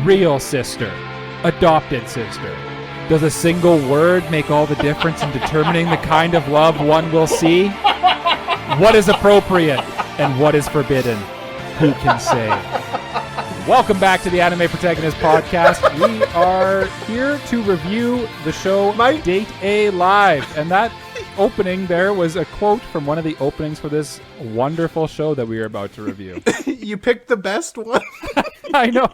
real sister, adopted sister. Does a single word make all the difference in determining the kind of love one will see? What is appropriate and what is forbidden? Who can say? Welcome back to the Anime Protagonist Podcast. We are here to review the show Date A Live. And that opening there was a quote from one of the openings for this wonderful show that we are about to review. You picked the best one? I know.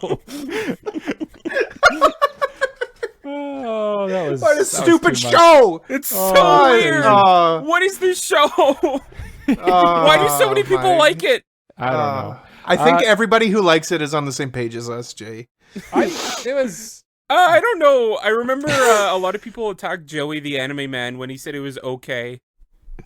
Oh, that was... What a stupid show! It's so weird. What is this show? Why do so many people like it? I don't know. I think everybody who likes it is on the same page as us, Jay. It was... I don't know. I remember a lot of people attacked Joey the Anime Man when he said it was okay.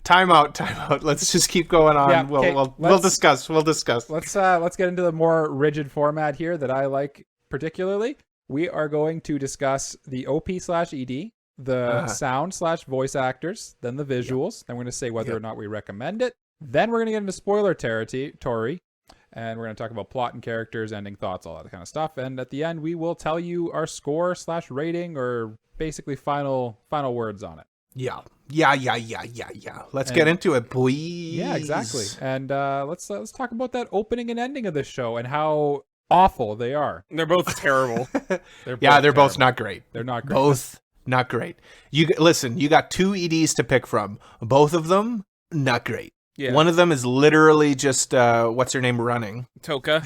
Time out. Let's just keep going on. Yeah, we'll discuss. Let's get into the more rigid format here that I like particularly. We are going to discuss the OP/ED, the sound/voice actors, then the visuals. Then we're going to say whether or not we recommend it. Then we're going to get into spoiler territory. And we're going to talk about plot and characters, ending thoughts, all that kind of stuff. And at the end, we will tell you our score/rating or basically final words on it. Yeah. Let's get into it, please. Yeah, exactly. And let's talk about that opening and ending of this show and how awful they are. They're both terrible. They're both not great. They're not great. Both not great. You got two EDs to pick from. Both of them not great. Yeah. One of them is literally just what's her name running? Toka.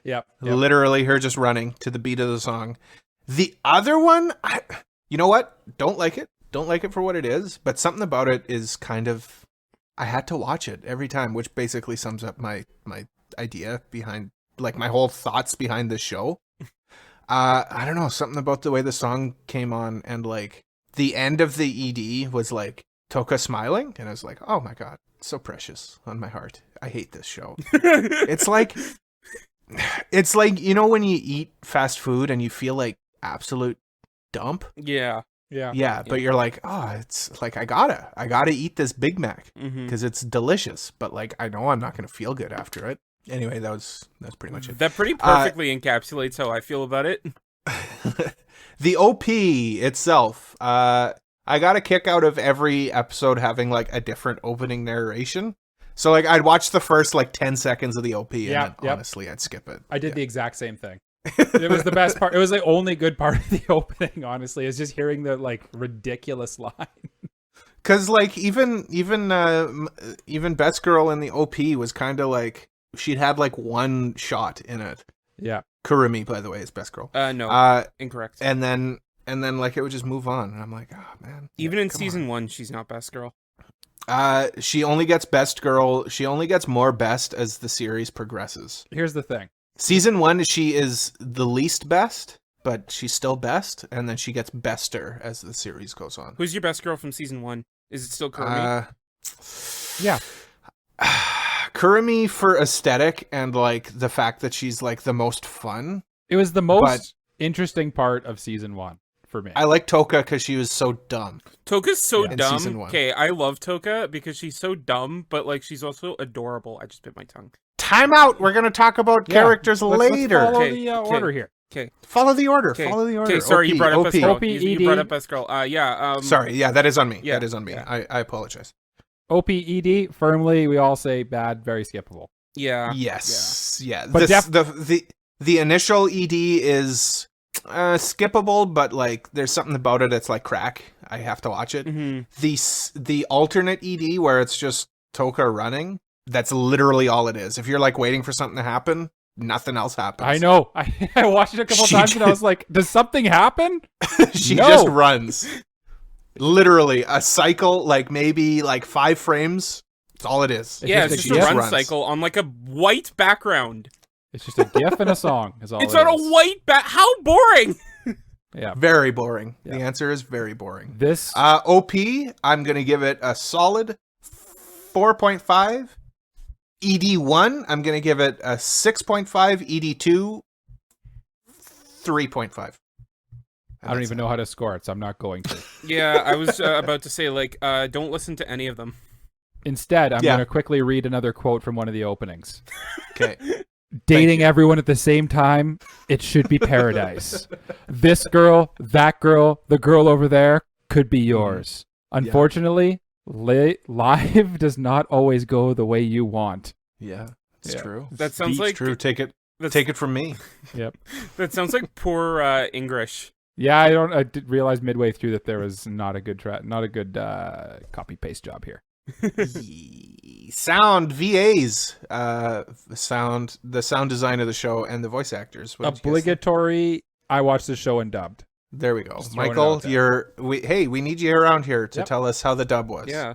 Yep. Literally her just running to the beat of the song. The other one, you know what? Don't like it. Don't like it for what it is, but something about it is kind of, I had to watch it every time, which basically sums up my idea behind, like, my whole thoughts behind this show. I don't know, something about the way the song came on and, like, the end of the ED was, like, Toka smiling, and I was like, oh my god, so precious on my heart. I hate this show. It's like, you know when you eat fast food and you feel like absolute dump? Yeah, but you're like, oh, it's like, I gotta eat this Big Mac because it's delicious, but like, I know I'm not gonna feel good after it. Anyway, that's pretty much it. That pretty perfectly encapsulates how I feel about it. The OP itself, I got a kick out of every episode having like a different opening narration. So like I'd watch the first like 10 seconds of the OP and then honestly I'd skip it. I did the exact same thing. It was the best part. It was the only good part of the opening, honestly, is just hearing the like ridiculous line. Cause like even Best Girl in the OP was kind of like, she'd had like one shot in it. Yeah. Kurumi, by the way, is Best Girl. No, incorrect. And then like it would just move on, and I'm like, oh man. Even in season 1, she's not Best Girl. She only gets Best Girl. She only gets more best as the series progresses. Here's the thing. Season 1, she is the least best, but she's still best, and then she gets bester as the series goes on. Who's your Best Girl from season 1? Is it still Kurumi? Yeah. Kurumi for aesthetic and like the fact that she's like the most fun. It was the most interesting part of season 1. For me. I like Toka because she was so dumb. Toka's so dumb. In season 1. Okay, I love Toka because she's so dumb, but like she's also adorable. I just bit my tongue. Time out. We're going to talk about characters later. Let's follow the order here. Okay. Follow the order. Okay, sorry, you brought up Best Girl. OP, You brought up Best Girl. Sorry, yeah, that is on me. Yeah, that is on me. Yeah. I apologize. OPED, firmly, we all say bad, very skippable. Yeah. Yes. Yeah. But the initial ED is skippable, but like there's something about it that's like crack. I have to watch it. The alternate ED where it's just Toka running, that's literally all it is. If you're like waiting for something to happen, nothing else happens. I know. I watched it a couple times and I was like, does something happen? She just runs. Literally a cycle, like maybe like 5 frames. That's all it is. It's just a run cycle on like a white background. It's just a GIF and a song. It's on a white How boring! Yeah, very boring. Yeah. The answer is very boring. This OP, I'm gonna give it a solid 4.5. ED1, I'm gonna give it a 6.5. ED2, 3.5. I don't even know how to score it, so I'm not going to. Yeah, I was about to say, like, don't listen to any of them. Instead, I'm going to quickly read another quote from one of the openings. Okay. dating you. everyone at the same time, it should be paradise. This girl, that girl, the girl over there could be yours. Unfortunately, live does not always go the way you want. Yeah, it's true. That sounds It's like true. Take it from me. Yep. That sounds like poor English. Yeah, I did realize midway through that there was not a good copy paste job here. Sound VAs, the sound design of the show, and the voice actors. What did you guys think? Obligatory. I watched the show in dubbed. There we go, Just throwing it Michael. out there. We need you around here to Yep. tell us how the dub was. Yeah.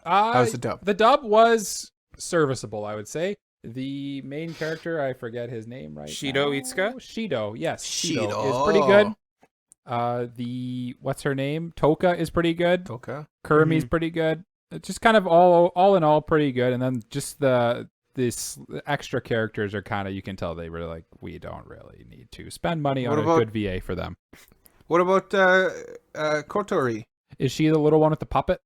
How's the dub? The dub was serviceable, I would say. The main character, I forget his name right Shido now. Itsuka? Shido, yes. Shido Shido. is pretty good. What's her name? Toka is pretty good. Okay. Kurumi's pretty good. It's just kind of all in all pretty good. And then just this extra characters are kind of, you can tell they were like, we don't really need to spend money on a good VA for them. What about Kotori? Is she the little one with the puppet?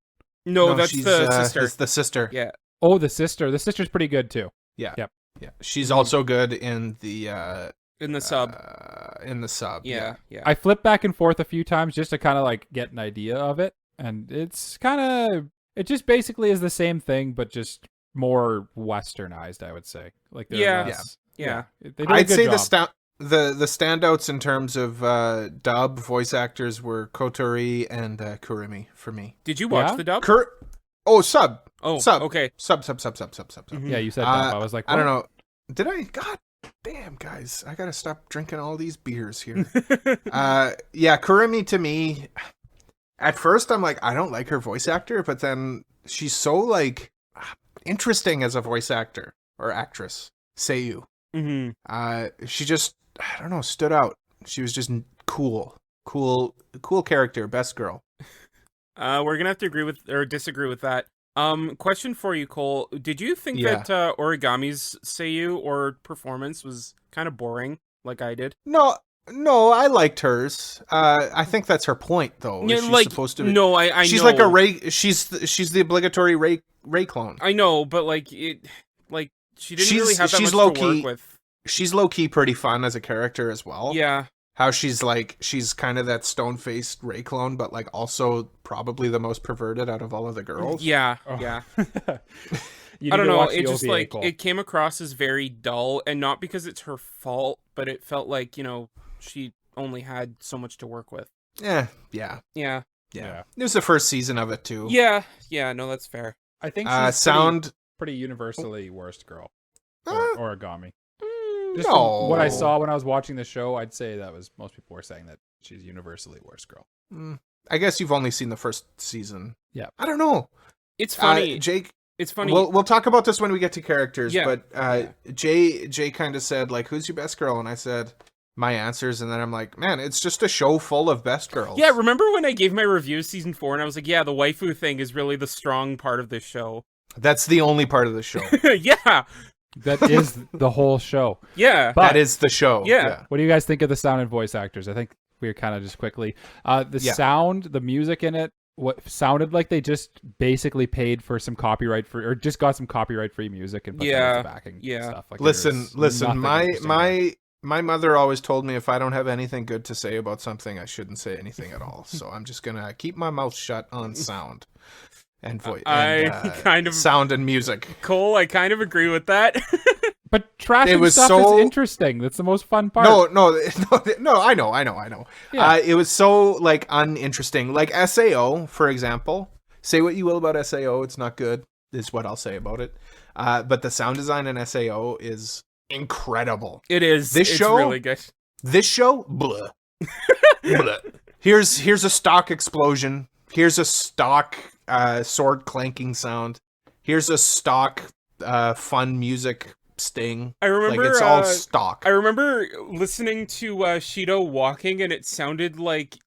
No, that's she's, the sister. It's the sister. Yeah. Oh, the sister. The sister's pretty good too. Yeah. Yep. Yeah. She's also good in the In the sub. Yeah. Yeah. I flipped back and forth a few times just to kind of like get an idea of it, and it's kind of, it just basically is the same thing, but just more westernized, I would say. Like they're Yeah. less, Yeah. They did a I'd good say job. the standouts in terms of dub voice actors were Kotori and Kurumi for me. Did you watch Yeah? the dub? Sub. Oh, Sub. okay. Sub. Mhm. Yeah, you said dub. I was like, I don't what? know. Did I? God damn, guys. I gotta stop drinking all these beers here. Yeah, Kurumi to me, at first I'm like, I don't like her voice actor, but then she's so like interesting as a voice actor or actress. Seiyu. She just, I don't know, stood out. She was just cool character, best girl. We're gonna have to agree with or disagree with that. Question for you, Cole. Did you think Yeah. that Origami's Seiyu or performance was kind of boring, like I did? No, I liked hers. I think that's her point, though. Yeah, She's like supposed to be, no, I she's know. like a Ray. She's the obligatory Ray clone. I know, but like it, like she didn't really She's- have that she's much to low-key. work with. She's low key pretty fun as a character as well. Yeah, How she's kind of that stone faced Ray clone, but like also probably the most perverted out of all of the girls. yeah, Oh. yeah. You I need don't to know. watch It the just OVA, like Cole. it came across as very dull, and not because it's her fault, but it felt like she only had so much to work with. Yeah. Yeah, Yeah. It was the first season of it too. yeah. No, that's fair. I think she's Sound. pretty universally worst girl. Uh, Origami. Mm, Just no. from what I saw when I was watching the show, I'd say that was, most people were saying that she's universally worst girl. I guess you've only seen the first season. Yeah. I don't know. It's funny. Jake. It's funny. We'll talk about this when we get to characters. Yeah. But Jay kind of said like, "Who's your best girl?" And I said my answers, and then I'm like, "Man, it's just a show full of best girls." Yeah, remember when I gave my review of season 4 and I was like, yeah, the waifu thing is really the strong part of this show. That's the only part of the show. Yeah. That is the whole show. Yeah. But- That is the show. Yeah. What do you guys think of the sound and voice actors? I think we're kind of just quickly. The Yeah. sound, the music in it, what sounded like they just basically paid for some copyright free, or just got some copyright free music and put that as Yeah. the backing Yeah. stuff. Like, Listen. there's nothing interesting there. My mother always told me if I don't have anything good to say about something, I shouldn't say anything at all. So I'm just gonna keep my mouth shut on sound and voice. I kind of- sound and music. Cole, I kind of agree with that. But trash It and was stuff so- is interesting. That's the most fun part. No. I know. Yeah. It was so like uninteresting. Like SAO, for example. Say what you will about SAO, it's not good. Is what I'll say about it. But the sound design in SAO is incredible. It is. This it's show- really good. This show, blah. Blah. Here's a stock explosion. Here's a stock sword clanking sound. Here's a stock fun music sting. I remember like it's all stock. I remember listening to Shido walking, and it sounded like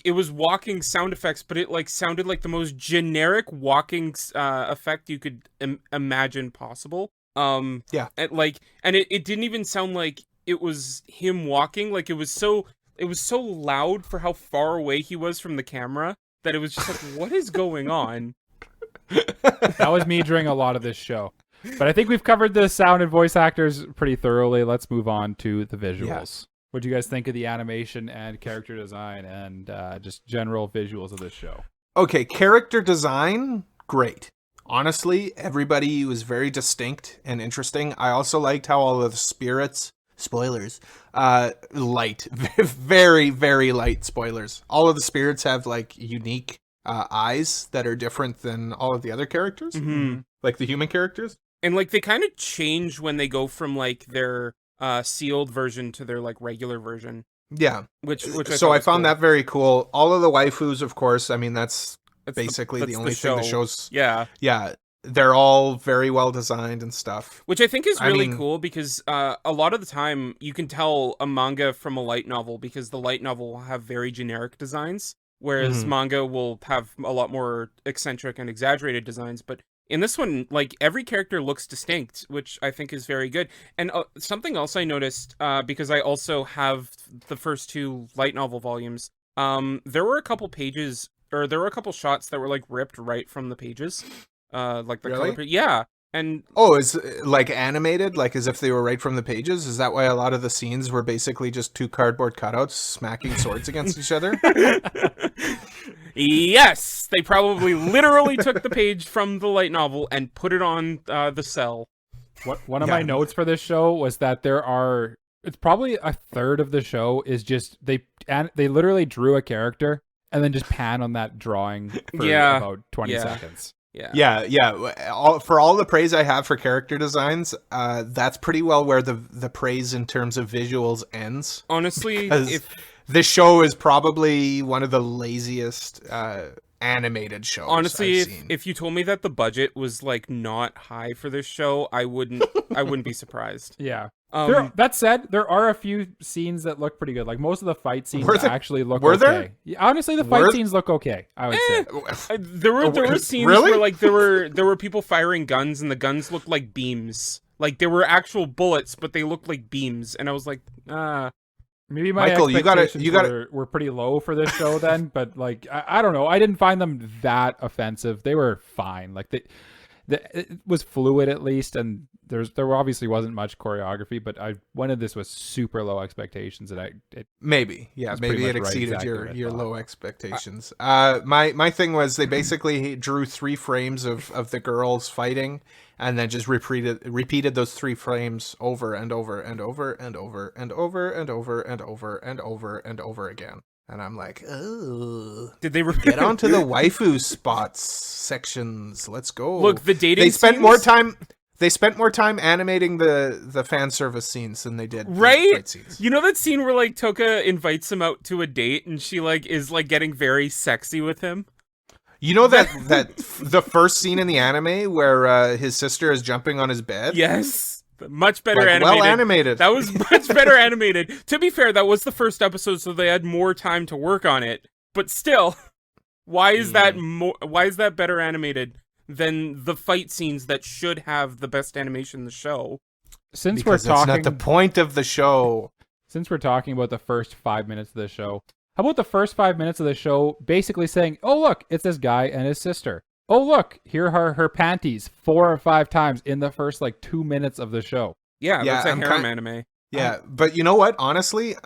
it was walking sound effects, but it like sounded like the most generic walking effect you could imagine possible. Yeah. And it didn't even sound like it was him walking. Like it was so loud for how far away he was from the camera that it was just like, what is going on? That was me during a lot of this show. But I think we've covered the sound and voice actors pretty thoroughly. Let's move on to the visuals. What do you guys think of the animation and character design and just general visuals of this show? Okay, character design, great. Honestly, everybody was very distinct and interesting. I also liked how all of the spirits, spoilers, light, very, very light spoilers. All of the spirits have like unique eyes that are different than all of the other characters, like the human characters. And like they kind of change when they go from like their sealed version to their like regular version. Yeah, which so I found cool. that very cool. All of the waifus, of course. I mean, that's basically that's the only thing that shows. Yeah. They're all very well designed and stuff. Which I think is really cool because a lot of the time you can tell a manga from a light novel because the light novel will have very generic designs, whereas manga will have a lot more eccentric and exaggerated designs. But in this one, like every character looks distinct, which I think is very good. And something else I noticed, because I also have the first 2 light novel volumes, there were a couple pages, or there were a couple shots that were like ripped right from the pages. Like the Really? color, yeah. And is like animated, like as if they were right from the pages? Is that why a lot of the scenes were basically just 2 cardboard cutouts smacking swords against each other? Yes, they probably literally took the page from the light novel and put it on the cell. One of my notes for this show was that it's probably a third of the show is just they literally drew a character and then just pan on that drawing for about 20 seconds. Yeah. For all the praise I have for character designs, that's pretty well where the praise in terms of visuals ends. Honestly, this show is probably one of the laziest animated shows. Honestly, I've seen. if you told me that the budget was like not high for this show, I wouldn't be surprised. Yeah. That said, there are a few scenes that look pretty good. Like most of the fight scenes actually look okay. Were there? Yeah, honestly, the fight scenes look okay, I would say. There were scenes where like there were people firing guns and the guns looked like beams. Like they were actual bullets, but they looked like beams, and I was like, maybe my Michael, expectations were pretty low for this show then, but like I don't know, I didn't find them that offensive. They were fine. Like it was fluid at least, and there obviously wasn't much choreography, but I went into this with super low expectations, and maybe it exceeded your low expectations. My thing was they basically drew 3 frames of the girls fighting, and then just repeated those 3 frames over and over and over and over and over and over and over and over and over again. And I'm like, oh, did they get onto the waifu spots sections? Let's go. Look, the dating. They spent more time. They spent more time animating the fan service scenes than they did right. The fight scenes. You know that scene where like Toka invites him out to a date, and she like is like getting very sexy with him. You know that the first scene in the anime where his sister is jumping on his bed. Yes. Much better animated. Well animated. That was much better animated. To be fair, that was the first episode, so they had more time to work on it. But still, why is that better animated than the fight scenes that should have the best animation in the show? Because that's not the point of the show. Since we're talking about the first 5 minutes of the show, how about the first 5 minutes of the show basically saying, "Oh look, it's this guy and his sister. Oh look, here are her panties 4 or 5 times in the first like 2 minutes of the show." Yeah, that's a harem anime. Yeah, but you know what? Honestly,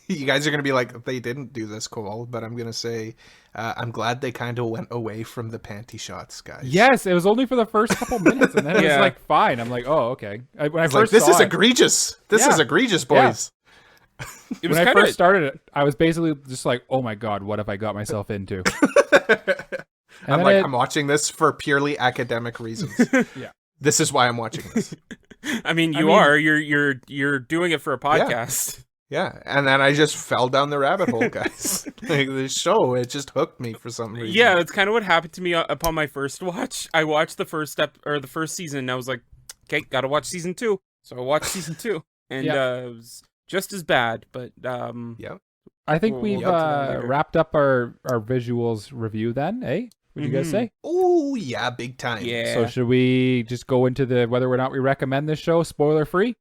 you guys are gonna be like, they didn't do this cool, but I'm gonna say, I'm glad they kind of went away from the panty shots, guys. Yes, it was only for the first couple minutes, and then it was like fine. I'm like, oh okay. When I first this is egregious. This is egregious, boys. When I first started it, I was basically just like, oh my god, what have I got myself into? I'm watching this for purely academic reasons. Yeah. This is why I'm watching this. I mean, you're doing it for a podcast. Yeah. And then I just fell down the rabbit hole, guys. Like this show, it just hooked me for some reason. Yeah, that's kind of what happened to me upon my first watch. I watched the first season, and I was like, okay, gotta watch season 2. So I watched season 2, and it was just as bad, but I think we've wrapped up our visuals review then, eh? What do you guys say? Oh, yeah, big time. Yeah. So should we just go into whether or not we recommend this show spoiler free?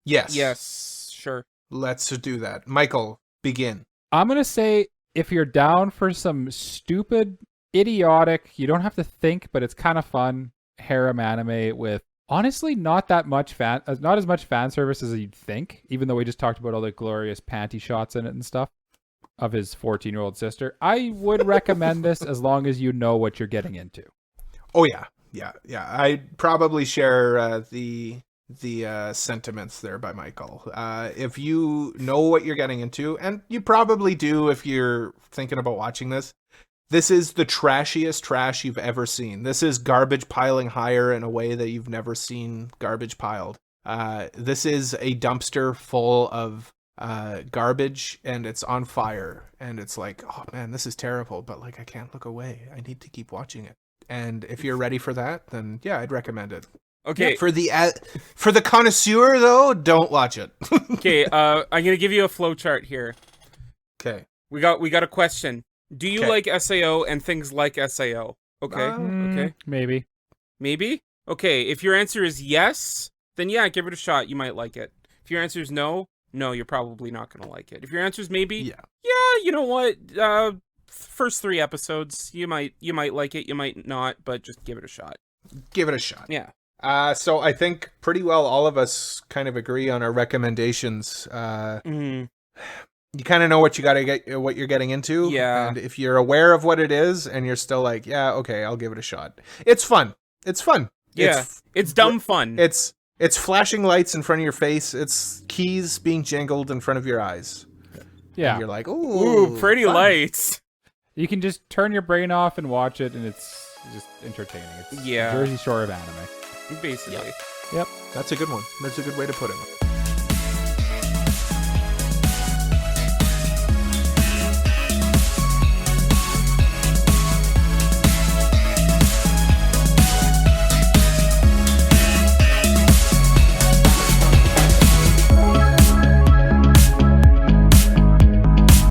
Yes. Yes, sure. Let's do that. Michael, begin. I'm going to say if you're down for some stupid, idiotic, you don't have to think, but it's kind of fun, harem anime with Honestly, not that much not as much fan service as you'd think, even though we just talked about all the glorious panty shots in it and stuff of his 14-year-old sister. I would recommend this as long as you know what you're getting into. Oh yeah. I probably share the sentiments there by Michael. If you know what you're getting into, and you probably do if you're thinking about watching this, this is the trashiest trash you've ever seen. This is garbage piling higher in a way that you've never seen garbage piled. This is a dumpster full of garbage, and it's on fire, and it's like, oh man, this is terrible, but like I can't look away. I need to keep watching it. And if you're ready for that, then yeah, I'd recommend it. Okay. Yeah, for the connoisseur though, don't watch it. Okay, I'm gonna give you a flow chart here. Okay. We got a question. Do you like SAO and things like SAO? Okay. Okay. Maybe. Okay. If your answer is yes, then yeah, give it a shot. You might like it. If your answer is no, you're probably not gonna like it. If your answer is maybe, yeah, you know what? First 3 episodes, you might like it, you might not, but just give it a shot. Give it a shot. Yeah. So I think pretty well all of us kind of agree on our recommendations. You kind of know what you're getting into. Yeah. And if you're aware of what it is and you're still like, yeah, okay, I'll give it a shot. It's fun. Yeah. It's dumb fun. It's flashing lights in front of your face. It's keys being jingled in front of your eyes. Yeah. And you're like, ooh, pretty fun. lights. You can just turn your brain off and watch it, and it's just entertaining. It's Jersey Shore of anime. Basically. Yep. That's a good one. That's a good way to put it.